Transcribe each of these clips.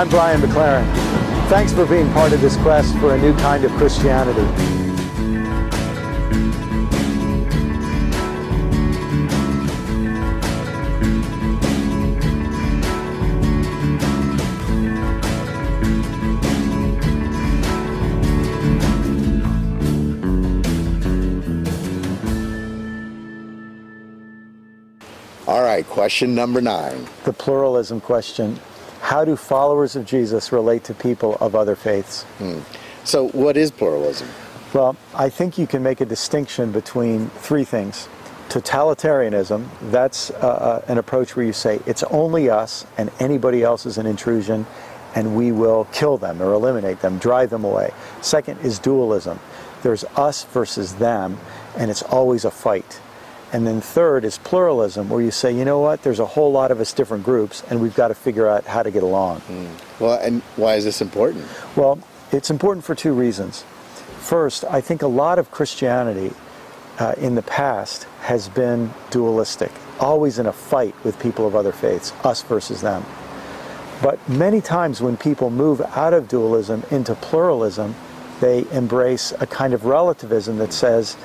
I'm Brian McLaren. Thanks for being part of this quest for a new kind of Christianity. All right, question number 9. The pluralism question. How do followers of Jesus relate to people of other faiths? So what is pluralism? Well, I think you can make a distinction between 3 things. Totalitarianism, that's an approach where you say it's only us and anybody else is an intrusion and we will kill them or eliminate them, drive them away. Second is dualism. There's us versus them and it's always a fight. And then third is pluralism, where you say, you know what, there's a whole lot of us different groups, and we've got to figure out how to get along. Well, and why is this important? Well, it's important for 2 reasons. First, I think a lot of Christianity in the past has been dualistic, always in a fight with people of other faiths, us versus them. But many times when people move out of dualism into pluralism, they embrace a kind of relativism that says,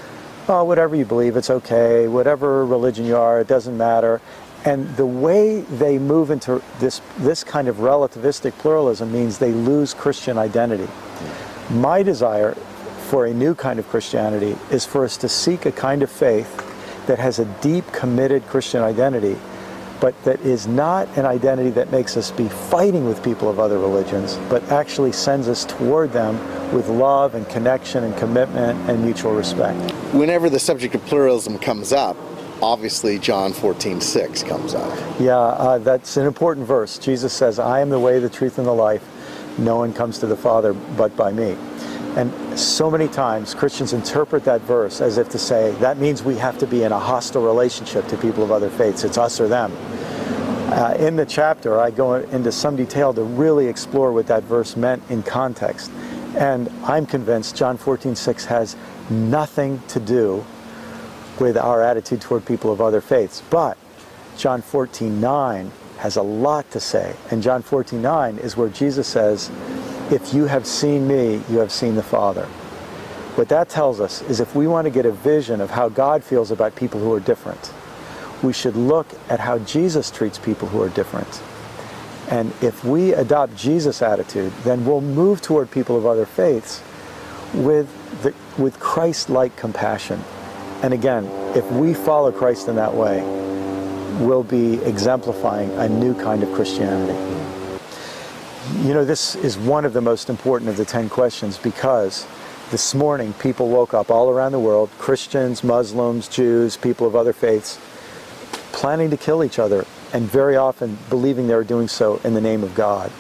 oh, whatever you believe, it's okay. Whatever religion you are, it doesn't matter. And the way they move into this kind of relativistic pluralism means they lose Christian identity. My desire for a new kind of Christianity is for us to seek a kind of faith that has a deep, committed Christian identity, but that is not an identity that makes us be fighting with people of other religions, but actually sends us toward them with love and connection and commitment and mutual respect. Whenever the subject of pluralism comes up, obviously John 14:6 comes up. Yeah, that's an important verse. Jesus says, I am the way, the truth, and the life. No one comes to the Father but by me. And so many times Christians interpret that verse as if to say, that means we have to be in a hostile relationship to people of other faiths. It's us or them. In the chapter, I go into some detail to really explore what that verse meant in context. And I'm convinced John 14:6 has nothing to do with our attitude toward people of other faiths. But John 14:9 has a lot to say. And John 14:9 is where Jesus says, if you have seen me, you have seen the Father. What that tells us is if we want to get a vision of how God feels about people who are different, we should look at how Jesus treats people who are different. And if we adopt Jesus' attitude, then we'll move toward people of other faiths with Christ-like compassion. And again, if we follow Christ in that way, we'll be exemplifying a new kind of Christianity. You know, this is one of the most important of the 10 questions because this morning people woke up all around the world, Christians, Muslims, Jews, people of other faiths, planning to kill each other, and very often believing they were doing so in the name of God.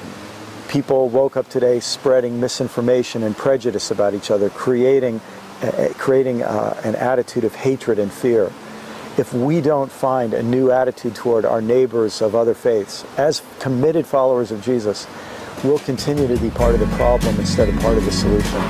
People woke up today spreading misinformation and prejudice about each other, creating an attitude of hatred and fear. If we don't find a new attitude toward our neighbors of other faiths, as committed followers of Jesus, we'll continue to be part of the problem instead of part of the solution.